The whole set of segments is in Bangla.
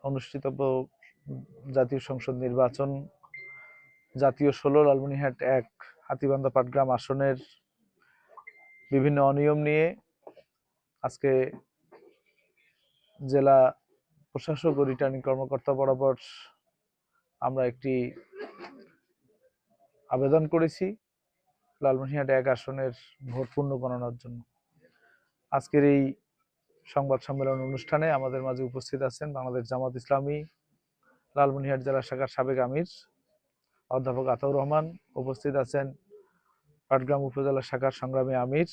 অনুষ্ঠিতব্য জাতীয় সংসদ নির্বাচন জাতীয় 16 লালমনিরহাট 1 হাতীবান্ধা পাটগ্রাম আসনের বিভিন্ন অনিয়ম নিয়ে আজকে জেলা প্রশাসক ও রিটার্নিং কর্মকর্তা বরাবর আমরা একটি আবেদন করেছি লালমনিরহাট 1 আসনের ভোট পূর্ণ গণনার জন্য। আজকের এই সংবাদ সম্মেলন অনুষ্ঠানে আমাদের মাঝে উপস্থিত আছেন বাংলাদেশ জামাত ইসলামী লালমনিরহাট জেলা শাখার সাবেক আমির অধ্যাপক আতাউর রহমান, উপস্থিত আছেন পাটগ্রাম উপজেলা শাখার সংগ্রামী আমির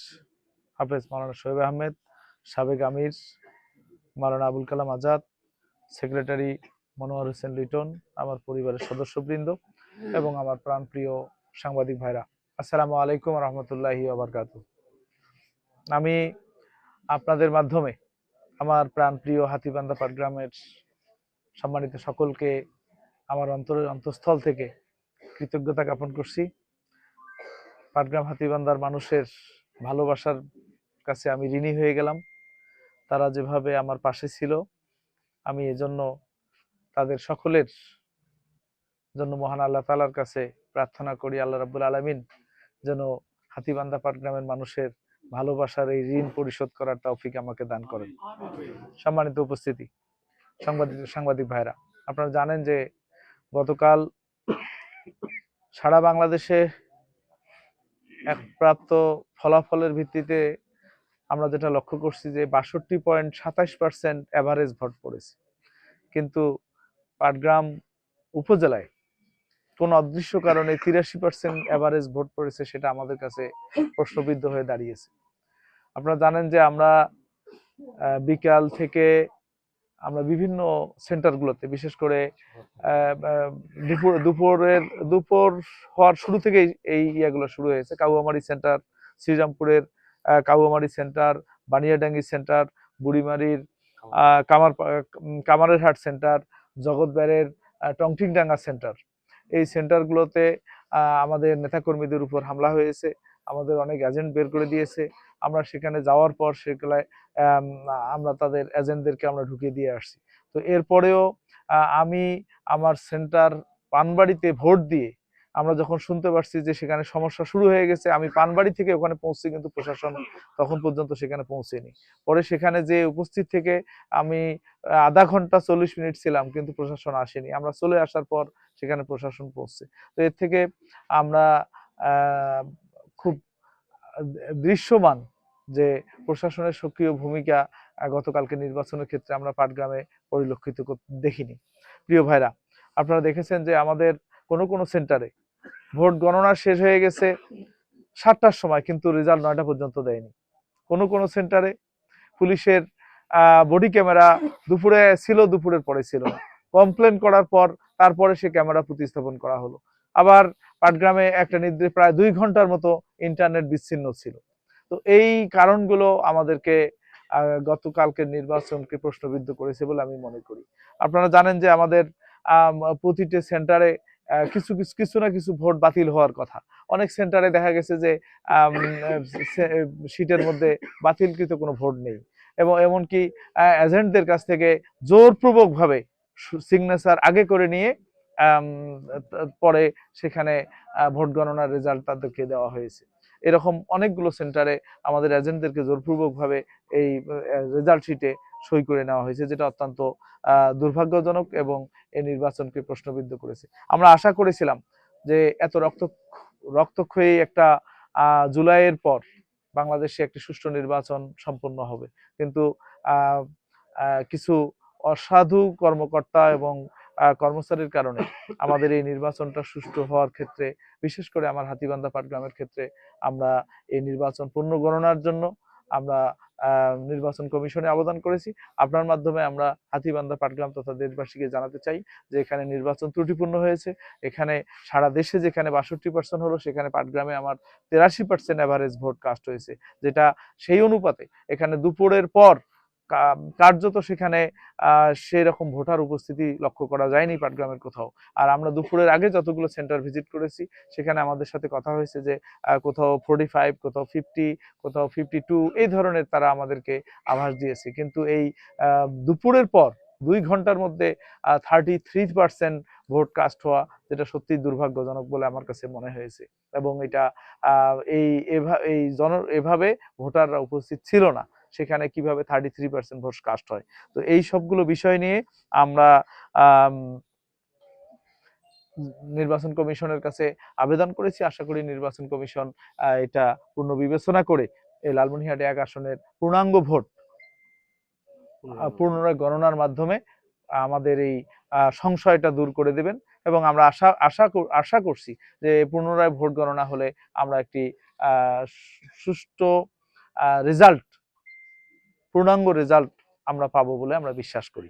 হাফেজ মাওলানা শোয়েব আহমেদ, সাবেক আমির মাওলানা আবুল কালাম আজাদ, সেক্রেটারি মনোয়ার হোসেন লিটন, আমার পরিবারের সদস্যবৃন্দ এবং আমার প্রাণপ্রিয় সাংবাদিক ভাইরা, আসসালামু আলাইকুম রহমতুল্লাহি ওয়া বারাকাতুহু। আমি আপনাদের মাধ্যমে আমার প্রাণপ্রিয় হাতীবান্ধা পাটগ্রামের সম্মানিত সকলকে আমার অন্তঃস্থল থেকে কৃতজ্ঞতা জ্ঞাপন করছি। পাটগ্রাম হাতীবান্ধার মানুষের ভালোবাসার কাছে আমি ঋণী হয়ে গেলাম। তারা যেভাবে আমার পাশে ছিল, আমি এজন্য তাদের সকলের জন্য মহান আল্লাহ তাআলার কাছে প্রার্থনা করি, আল্লাহ রাব্বুল আলামিন যেন হাতীবান্ধা পাটগ্রামের মানুষের ভালোবাসার এই ঋণ পরিশোধ করার তৌফিক আমাকে দান করেন। সম্মানিত উপস্থিতি, সাংবাদিক ভাইরা, আপনারা জানেন যে গতকাল সারা বাংলাদেশে এক প্রাপ্ত ফলাফলের ভিত্তিতে আমরা যেটা লক্ষ্য করছি যে 62.27% এভারেজ ভোট পড়েছে, কিন্তু পাটগ্রাম উপজেলায় কোন অদৃশ্য কারণে 83% এভারেজ ভোট পড়েছে, সেটা আমাদের কাছে প্রশ্নবিদ্ধ হয়ে দাঁড়িয়েছে। আপনারা জানেন যে আমরা বিকাল থেকে আমরা বিভিন্ন সেন্টারগুলোতে, বিশেষ করে দুপুর হওয়ার শুরু থেকেই এই ইয়াগুলো শুরু হয়েছে। কাউয়ামারি সেন্টার, শ্রীরামপুরের কাউয়ামারি সেন্টার, বানিয়াডাঙ্গি সেন্টার, বুড়িমারির কামারের হাট সেন্টার, জগৎবাড়ের টংটিংডাঙ্গা সেন্টার, এই সেন্টারগুলোতে আমাদের নেতাকর্মীদের উপর হামলা হয়েছে। আমাদের অনেক এজেন্ট বের করে দিয়েছে। আমরা সেখানে যাওয়ার পর সেগুলো আমরা তাদের এজেন্টদেরকে আমরা ঢুকিয়ে দিয়ে আসছি। তো এরপরেও আমি আমার সেন্টার পানবাড়িতে ভোট দিয়ে আমরা যখন শুনতে পারছি যে সেখানে সমস্যা শুরু হয়ে গেছে, আমি পানবাড়ি থেকে ওখানে পৌঁছি, কিন্তু প্রশাসন তখন পর্যন্ত সেখানে পৌঁছেনি। পরে সেখানে যে উপস্থিত থেকে আমি আধা ঘন্টা 40 মিনিট ছিলাম, কিন্তু প্রশাসন আসেনি। আমরা চলে আসার পর সেখানে প্রশাসন পৌঁছছে। তো এর থেকে আমরা খুব দৃশ্যমান যে প্রশাসনের সক্রিয় ভূমিকা গতকালকে নির্বাচনের ক্ষেত্রে আমরা পাটগ্রামে পরিলক্ষিত দেখিনি। প্রিয় ভাইরা, আপনারা দেখেছেন যে আমাদের কোনো কোনো সেন্টারে ভোট গণনা শেষ হয়ে গেছে 7টার সময়, কিন্তু রেজাল্ট 9টা পর্যন্ত দেয়নি। কোনো কোনো সেন্টারে পুলিশের বডি ক্যামেরা দুপুরে ছিল, দুপুরের পরে ছিল না। কমপ্লেন করার পর তারপরে সে ক্যামেরা প্রতিস্থাপন করা হলো। আবার পাটগ্রামে একটা নির্দিষ্ট প্রায় 2 ঘন্টার মতো ইন্টারনেট বিচ্ছিন্ন ছিল। তো এই কারণগুলো আমাদেরকে গতকালকের নির্বাচনকে প্রশ্নবিদ্ধ করেছে বলে আমি মনে করি। আপনারা জানেন যে আমাদের প্রতিটি সেন্টারে কিছু না কিছু ভোট বাতিল হওয়ার কথা। অনেক সেন্টারে দেখা গেছে যে সিটের মধ্যে বাতিলকৃত কোনো ভোট নেই, এবং এমনকি এজেন্টদের কাছ থেকে জোরপূর্বক ভাবে সিগনেচার আগে করে নিয়ে পরে সেখানে ভোট গণনার রেজাল্ট তাদেরকে দেওয়া হয়েছে। এরকম অনেকগুলো সেন্টারে আমাদের এজেন্টদেরকে জোরপূর্বক ভাবে এই রেজাল্ট শিটে সই করে নেওয়া হয়েছে, যেটা অত্যন্ত দুর্ভাগ্যজনক এবং এই নির্বাচনকে প্রশ্নবিদ্ধ করেছে। আমরা আশা করেছিলাম যে এত রক্তক্ষয়ী একটা জুলাইয়ের পর বাংলাদেশে একটি সুষ্ঠু নির্বাচন সম্পন্ন হবে, কিন্তু কিছু অসাধু কর্মকর্তা এবং কর্মচারীর কারণে আমাদের এই নির্বাচনটা সুষ্ঠু হওয়ার ক্ষেত্রে, বিশেষ করে আমার হাতীবান্ধা পাটগ্রামের ক্ষেত্রে, আমরা এই নির্বাচন পুনর্গণনার জন্য আমরা নির্বাচন কমিশনে আবেদন করেছি। আপনার মাধ্যমে আমরা হাতীবান্ধা পাটগ্রাম তথা দেশবাসীকে জানাতে চাই যে এখানে নির্বাচন ত্রুটিপূর্ণ হয়েছে। এখানে সারা দেশে যেখানে 62% হলো, সেখানে পাটগ্রামে আমার 83% এভারেজ ভোট কাস্ট হয়েছে, যেটা সেই অনুপাতে এখানে দুপুরের পর কার্যত সেখানে সেই রকম ভোটার উপস্থিতি লক্ষ্য করা যায়নি পাটগ্রামের কোথাও। আর আমরা দুপুরের আগে যতগুলো সেন্টার ভিজিট করেছি, সেখানে আমাদের সাথে কথা হয়েছে যে কোথাও 45, কোথাও 50, কোথাও 52 এই ধরনের তারা আমাদেরকে আভাস দিয়েছে। কিন্তু এই দুপুরের পর ঘন্টার মধ্যে 33% ভোট কাস্ট হওয়া, যেটা সত্যি দুর্ভাগ্যজনক বলে আমার কাছে মনে হয়েছে। এবং এটা এভাবে ভোটাররা উপস্থিত ছিল না, সেখানে কিভাবে 33% ভোট কাস্ট হয়। তো এই সবগুলো বিষয় নিয়ে আমরা নির্বাচন কমিশনের কাছে আবেদন করেছি। আশা করি নির্বাচন কমিশন এটা পুনর্বিবেচনা করে এই লালমনিরহাট 1 আসনের পূর্ণাঙ্গ ভোট পুনরায় গণনার মাধ্যমে আমাদের এই সংশয়টা দূর করে দেবেন। এবং আমরা আশা করছি যে পুনরায় ভোট গণনা হলে আমরা একটি সুষ্ঠু রেজাল্ট, পূর্ণাঙ্গ রেজাল্ট আমরা পাবো বলে আমরা বিশ্বাস করি।